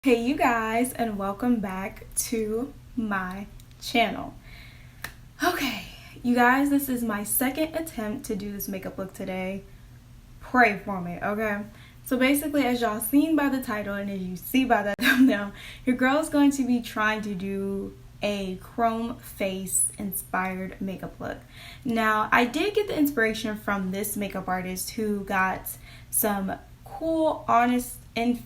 Hey you guys, and welcome back to my channel. Okay, you guys, this is my second attempt to do this makeup look today. Pray for me, okay? So basically, as y'all seen by the title and as you see by that thumbnail, your girl is going to be trying to do a chrome face inspired makeup look. Now, I did get the inspiration from this makeup artist who got some cool, honest, inspiration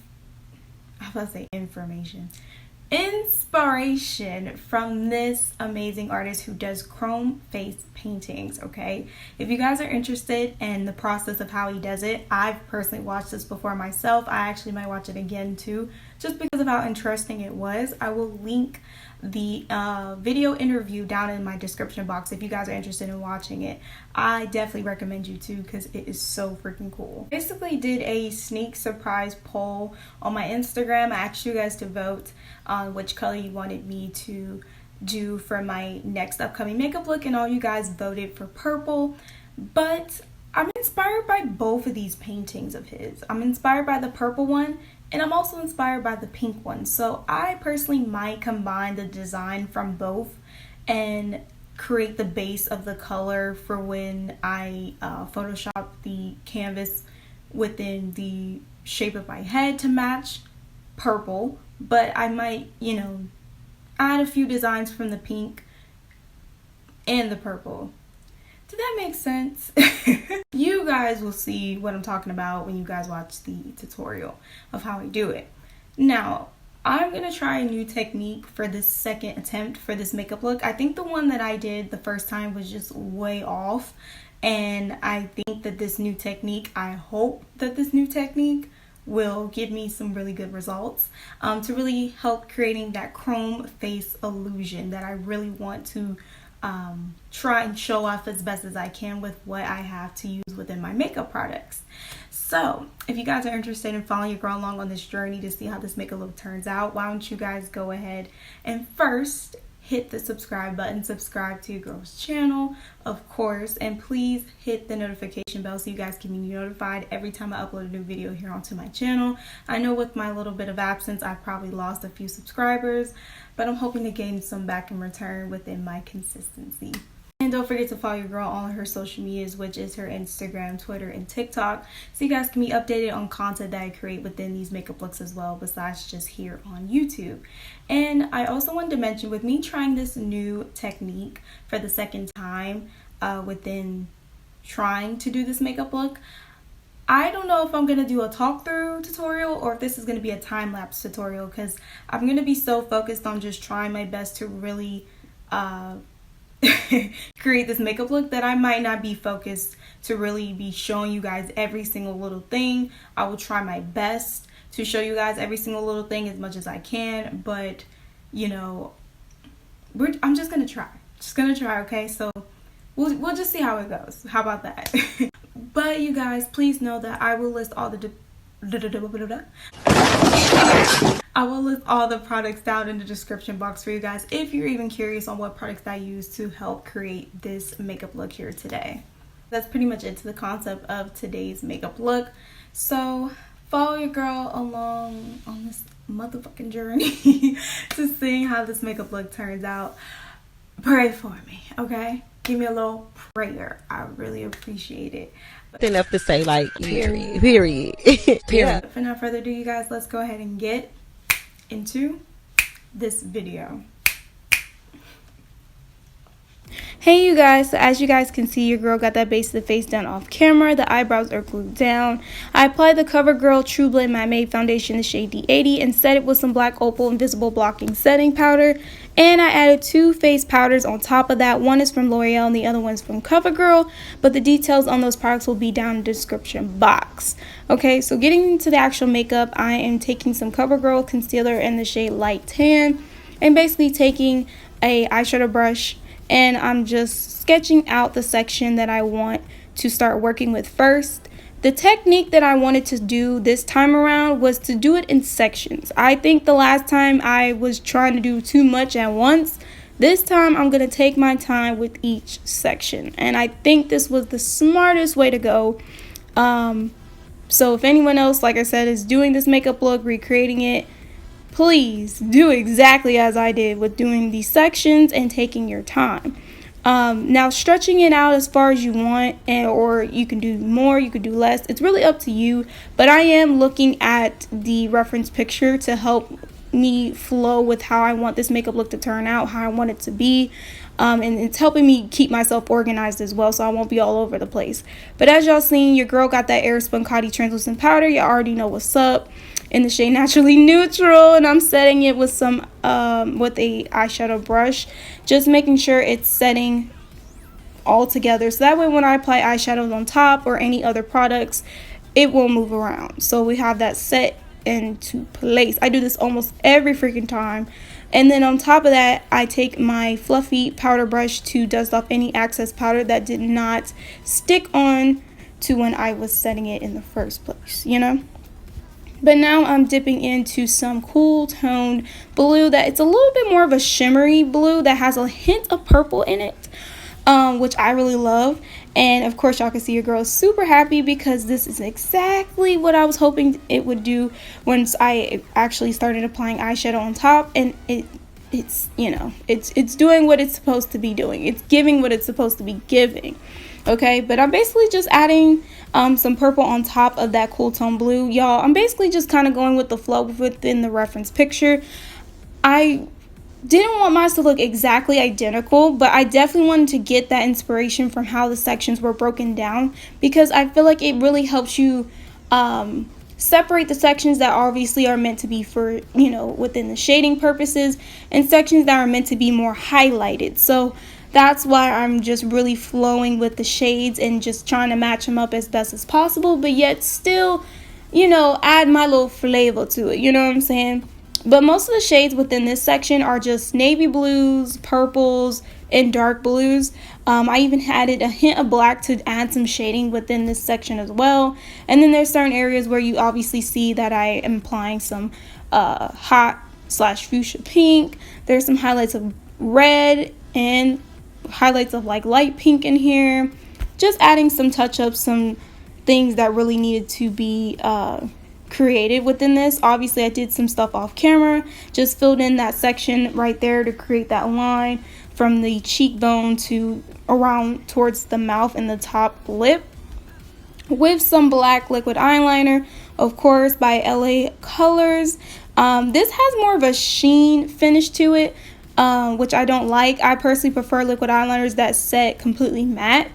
from this amazing artist who does chrome face paintings. Okay, if you guys are interested in the process of how he does it, I've personally watched this before myself. I actually might watch it again too, just because of how interesting it was. I will link the video interview down in my description box if you guys are interested in watching it. I definitely recommend you to, because it is so freaking cool. Basically did a sneak surprise poll on my Instagram. I asked you guys to vote on which color you wanted me to do for my next upcoming makeup look, and all you guys voted for purple. But I'm inspired by both of these paintings of his. I'm inspired by the purple one, and I'm also inspired by the pink one. So I personally might combine the design from both and create the base of the color for when I Photoshop the canvas within the shape of my head to match purple. But I might, add a few designs from the pink and the purple. Did that make sense? You guys will see what I'm talking about when you guys watch the tutorial of how I do it. Now, I'm going to try a new technique for this second attempt for this makeup look. I think the one that I did the first time was just way off. And I think that this new technique, I hope that this new technique will give me some really good results to really help creating that chrome face illusion that I really want to try and show off as best as I can with what I have to use within my makeup products. So if you guys are interested in following your girl along on this journey to see how this makeup look turns out, why don't you guys go ahead and first hit the subscribe button, subscribe to your girl's channel, of course, and please hit the notification bell so you guys can be notified every time I upload a new video here onto my channel. I know with my little bit of absence, I've probably lost a few subscribers, but I'm hoping to gain some back in return within my consistency. And don't forget to follow your girl on her social medias, which is her Instagram, Twitter, and TikTok, so you guys can be updated on content that I create within these makeup looks as well, besides just here on YouTube. And I also wanted to mention, with me trying this new technique for the second time within trying to do this makeup look, I don't know if I'm going to do a talk through tutorial or if this is going to be a time-lapse tutorial, because I'm going to be so focused on just trying my best to really create this makeup look that I might not be focused to really be showing you guys every single little thing. I will try my best to show you guys every single little thing as much as I can, but I'm just gonna try. Okay, so we'll just see how it goes. How about that? But you guys, please know that I will list all the products down in the description box for you guys if you're even curious on what products I use to help create this makeup look here today. That's pretty much it to the concept of today's makeup look. So follow your girl along on this motherfucking journey to seeing how this makeup look turns out. Pray for me, okay? Give me a little prayer. I really appreciate it. Enough to say, like, period. Yeah. For no further ado, you guys, let's go ahead and get into this video. Hey you guys, so as you guys can see, your girl got that base of the face done off camera. The eyebrows are glued down. I applied the Covergirl Trublend Matte foundation in the shade D80 and set it with some Black Opal Invisible Blocking Setting Powder. And I added two face powders on top of that. One is from L'Oreal and the other one's from Covergirl. But the details on those products will be down in the description box. Okay, so getting into the actual makeup, I am taking some Covergirl concealer in the shade Light Tan. And basically taking a eyeshadow brush, and I'm just sketching out the section that I want to start working with first. The technique that I wanted to do this time around was to do it in sections. I think the last time I was trying to do too much at once. This time I'm going to take my time with each section, and I think this was the smartest way to go. So if anyone else, like I said, is doing this makeup look, recreating it, please do exactly as I did with doing these sections and taking your time. Now stretching it out as far as you want, or you can do more, you could do less, it's really up to you, but I am looking at the reference picture to help me flow with how I want this makeup look to turn out, how I want it to be, and it's helping me keep myself organized as well, so I won't be all over the place. But as y'all seen, your girl got that Airspun Coty translucent powder. You already know what's up, in the shade Naturally Neutral, and I'm setting it with some with a eyeshadow brush, just making sure it's setting all together, so that way when I apply eyeshadows on top or any other products, it will move around, so we have that set into place. I do this almost every freaking time. And then on top of that, I take my fluffy powder brush to dust off any excess powder that did not stick on to when I was setting it in the first place, you know. But now I'm dipping into some cool toned blue that it's a little bit more of a shimmery blue that has a hint of purple in it, which I really love. And of course y'all can see your girl is super happy because this is exactly what I was hoping it would do once I actually started applying eyeshadow on top. And it's you know, it's doing what it's supposed to be doing. It's giving what it's supposed to be giving. Okay, but I'm basically just adding some purple on top of that cool tone blue. Y'all, I'm basically just kind of going with the flow within the reference picture. I didn't want mine to look exactly identical, but I definitely wanted to get that inspiration from how the sections were broken down, because I feel like it really helps you separate the sections that obviously are meant to be for, you know, within the shading purposes, and sections that are meant to be more highlighted. So that's why I'm just really flowing with the shades and just trying to match them up as best as possible, but yet still, you know, add my little flavor to it, you know what I'm saying? But most of the shades within this section are just navy blues, purples, and dark blues. I even added a hint of black to add some shading within this section as well. And then there's certain areas where you obviously see that I am applying some hot / fuchsia pink. There's some highlights of red and highlights of like light pink in here. Just adding some touch-ups, some things that really needed to be created within this. Obviously I did some stuff off camera, just filled in that section right there to create that line from the cheekbone to around towards the mouth and the top lip with some black liquid eyeliner, of course, by LA Colors. This has more of a sheen finish to it, which I don't like. I personally prefer liquid eyeliners that set completely matte,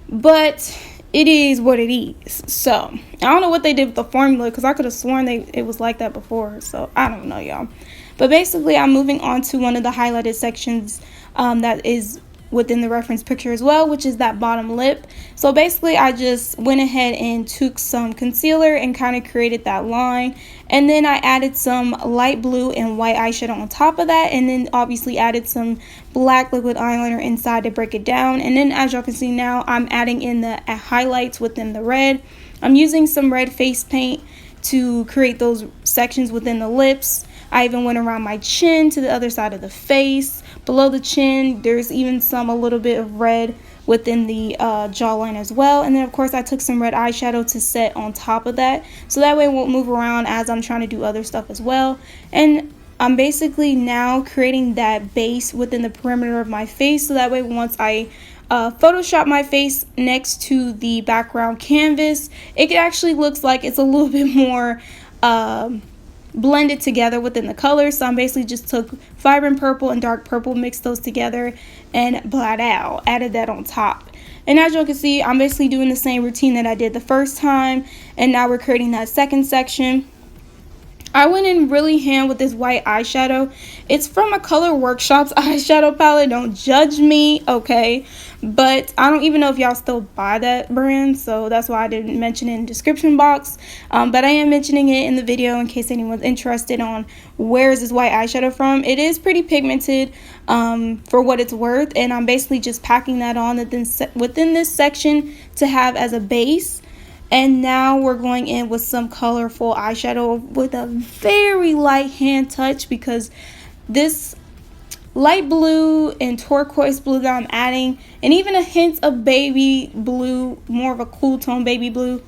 but it is what it is. So I don't know what they did with the formula, because I could have sworn it was like that before. So I don't know, y'all. But basically I'm moving on to one of the highlighted sections that is within the reference picture as well, which is that bottom lip. So basically I just went ahead and took some concealer and kind of created that line, and then I added some light blue and white eyeshadow on top of that, and then obviously added some black liquid eyeliner inside to break it down. And then as y'all can see now, I'm adding in the highlights within the red. I'm using some red face paint to create those sections within the lips. I even went around my chin to the other side of the face. Below the chin, there's even a little bit of red within the jawline as well. And then of course I took some red eyeshadow to set on top of that, so that way it won't move around as I'm trying to do other stuff as well. And I'm basically now creating that base within the perimeter of my face, so that way once I Photoshop my face next to the background canvas, it actually looks like it's a little bit more blended together within the colors. So I basically just took vibrant purple and dark purple, mixed those together, and added that on top. And as you can see, I'm basically doing the same routine that I did the first time, and now we're creating that second section. I went in really hand with this white eyeshadow. It's from a Color Workshop's eyeshadow palette. Don't judge me, okay? But I don't even know if y'all still buy that brand, so that's why I didn't mention it in the description box. But I am mentioning it in the video in case anyone's interested on where is this white eyeshadow from. It is pretty pigmented for what it's worth, and I'm basically just packing that on within this section to have as a base. And now we're going in with some colorful eyeshadow with a very light hand touch, because this light blue and turquoise blue that I'm adding, and even a hint of baby blue, more of a cool tone baby blue,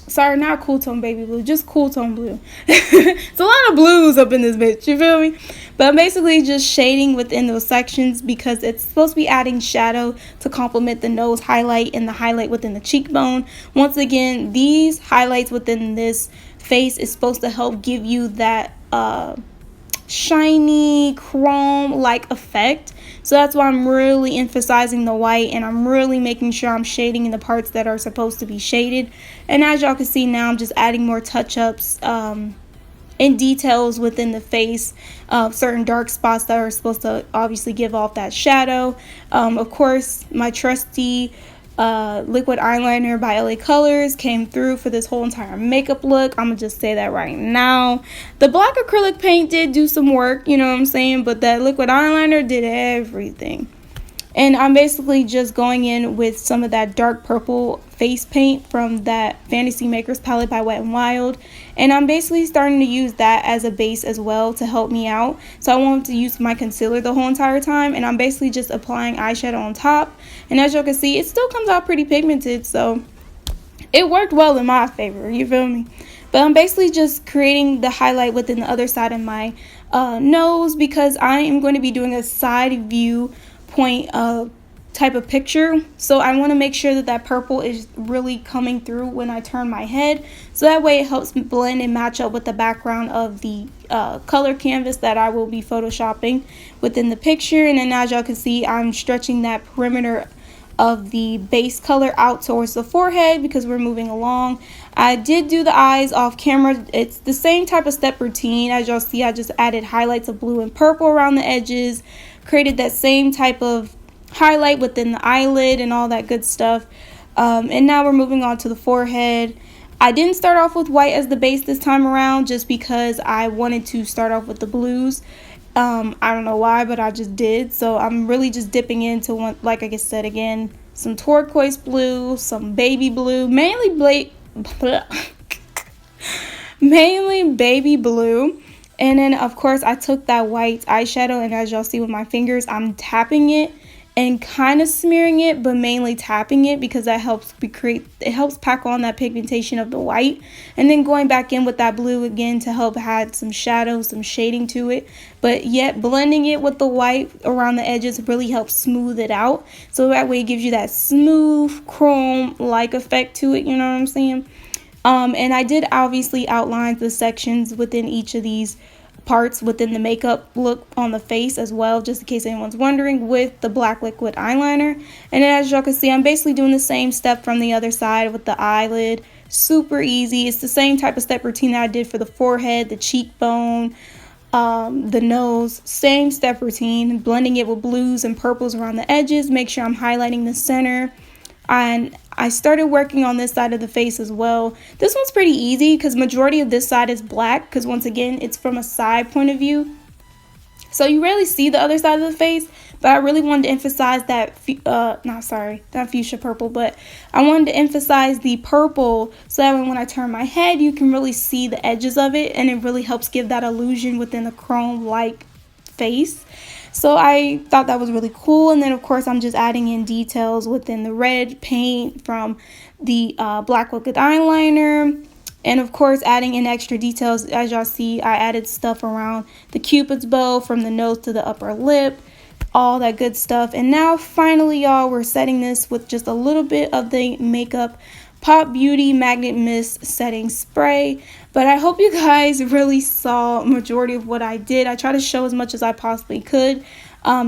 Sorry, not cool tone baby blue, just cool tone blue. It's a lot of blues up in this bitch, you feel me? But I'm basically just shading within those sections because it's supposed to be adding shadow to complement the nose highlight and the highlight within the cheekbone. Once again, these highlights within this face is supposed to help give you that shiny chrome like effect. So that's why I'm really emphasizing the white, and I'm really making sure I'm shading in the parts that are supposed to be shaded. And as y'all can see now, I'm just adding more touch-ups and details within the face, certain dark spots that are supposed to obviously give off that shadow. Of course, my trusty liquid eyeliner by LA Colors came through for this whole entire makeup look. I'm gonna just say that right now. The black acrylic paint did do some work, you know what I'm saying, but that liquid eyeliner did everything. And I'm basically just going in with some of that dark purple face paint from that Fantasy Makers palette by Wet n Wild. And I'm basically starting to use that as a base as well to help me out. So I won't have to use my concealer the whole entire time. And I'm basically just applying eyeshadow on top. And as you can see, it still comes out pretty pigmented. So it worked well in my favor, you feel me? But I'm basically just creating the highlight within the other side of my nose, because I am going to be doing a side view point type of picture. So I want to make sure that that purple is really coming through when I turn my head, so that way it helps blend and match up with the background of the color canvas that I will be photoshopping within the picture. And then as y'all can see, I'm stretching that perimeter of the base color out towards the forehead because we're moving along. I did do the eyes off camera. It's the same type of step routine. As y'all see, I just added highlights of blue and purple around the edges, created that same type of highlight within the eyelid and all that good stuff. And now we're moving on to the forehead. I didn't start off with white as the base this time around just because I wanted to start off with the blues. I don't know why, but I just did. So I'm really just dipping into one, like I said again, some turquoise blue, some baby blue, mainly baby blue. And then of course I took that white eyeshadow, and as y'all see with my fingers, I'm tapping it and kind of smearing it, but mainly tapping it because that helps pack on that pigmentation of the white. And then going back in with that blue again to help add some shadow, some shading to it, but yet blending it with the white around the edges really helps smooth it out, so that way it gives you that smooth chrome like effect to it, you know what I'm saying? And I did obviously outline the sections within each of these parts within the makeup look on the face as well, just in case anyone's wondering, with the black liquid eyeliner. And then as y'all can see, I'm basically doing the same step from the other side with the eyelid. Super easy. It's the same type of step routine that I did for the forehead, the cheekbone, the nose. Same step routine, blending it with blues and purples around the edges. Make sure I'm highlighting the center. And I started working on this side of the face as well. This one's pretty easy because majority of this side is black, because once again, it's from a side point of view. So you rarely see the other side of the face, but I really wanted to emphasize that, not fuchsia purple, but I wanted to emphasize the purple so that when I turn my head, you can really see the edges of it, and it really helps give that illusion within the chrome-like face. So I thought that was really cool. And then of course I'm just adding in details within the red paint from the black liquid eyeliner, and of course adding in extra details. As y'all see, I added stuff around the cupid's bow from the nose to the upper lip, all that good stuff. And now finally, y'all, we're setting this with just a little bit of the Makeup Pop Beauty Magnet Mist setting spray. But I hope you guys really saw majority of what I did. I tried to show as much as I possibly could.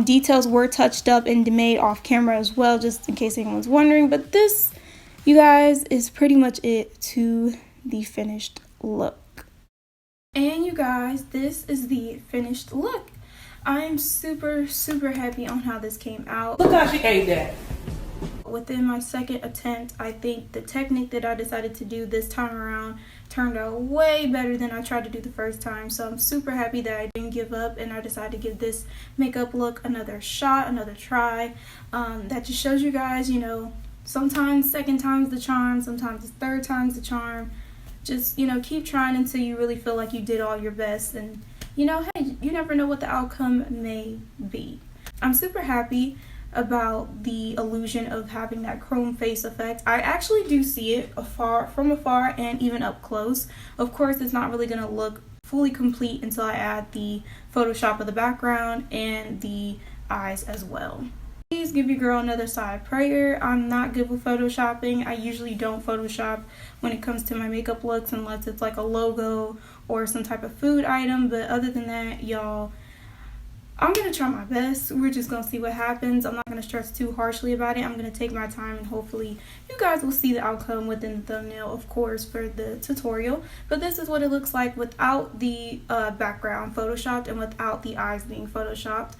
Details were touched up and made off camera as well, just in case anyone's wondering. But this, you guys, is pretty much it to the finished look. And you guys, this is the finished look. I'm super happy on how this came out. Look how she ate that. Within my second attempt, I think the technique that I decided to do this time around turned out way better than I tried to do the first time. So I'm super happy that I didn't give up and I decided to give this makeup look another shot, another try. That just shows you guys, you know, sometimes second time's the charm, sometimes the third time's the charm. Just, you know, keep trying until you really feel like you did all your best. And, you know, hey, you never know what the outcome may be. I'm super happy. about the illusion of having that chrome face effect. I actually do see it from afar and even up close. Of course, it's not really going to look fully complete until I add the Photoshop of the background and the eyes as well. Please give your girl another side prayer. I'm not good with photoshopping. I usually don't Photoshop when it comes to my makeup looks unless it's like a logo or some type of food item. But other than that, y'all, I'm going to try my best. We're just going to see what happens. I'm not going to stress too harshly about it. I'm going to take my time and hopefully you guys will see the outcome within the thumbnail, of course, for the tutorial. But this is what it looks like without the background photoshopped and without the eyes being photoshopped.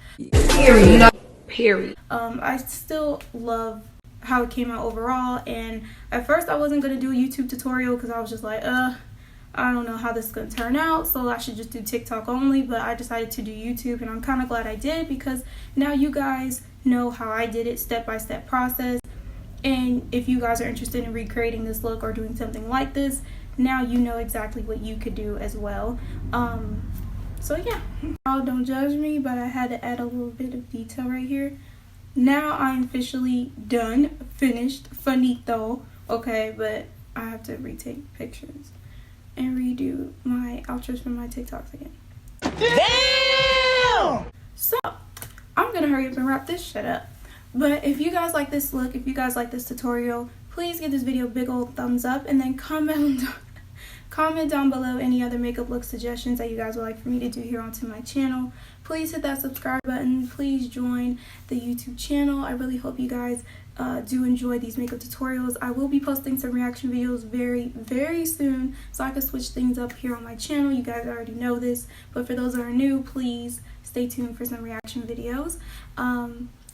Period. I still love how it came out overall, and at first I wasn't going to do a YouTube tutorial because I was just like, I don't know how this is going to turn out, so I should just do TikTok only. But I decided to do YouTube, and I'm kind of glad I did because now you guys know how I did it, step-by-step process. And if you guys are interested in recreating this look or doing something like this, now you know exactly what you could do as well. So yeah, don't judge me, but I had to add a little bit of detail right here. Now I'm officially done, finished, finito, okay, but I have to retake pictures and redo my outros for my TikToks again. Damn! So, I'm gonna hurry up and wrap this shit up. But if you guys like this look, if you guys like this tutorial, please give this video a big old thumbs up and then comment down below any other makeup look suggestions that you guys would like for me to do here onto my channel. Please hit that subscribe button. Please join the YouTube channel. I really hope you guys do enjoy these makeup tutorials. I will be posting some reaction videos very soon so I can switch things up here on my channel. You guys already know this, but for those that are new, please stay tuned for some reaction videos.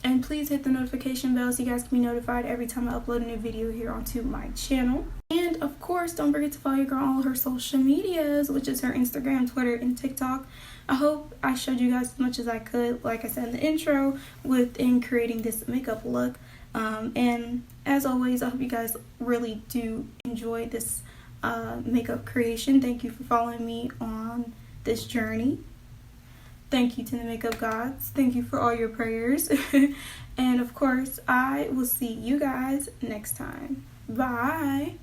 And please hit the notification bell so you guys can be notified every time I upload a new video here onto my channel. And of course, don't forget to follow your girl on all her social medias, which is her Instagram, Twitter, and TikTok. I hope I showed you guys as much as I could, like I said in the intro, within creating this makeup look. And as always, I hope you guys really do enjoy this makeup creation. Thank you for following me on this journey. Thank you to the makeup gods. Thank you for all your prayers. And of course, I will see you guys next time. Bye.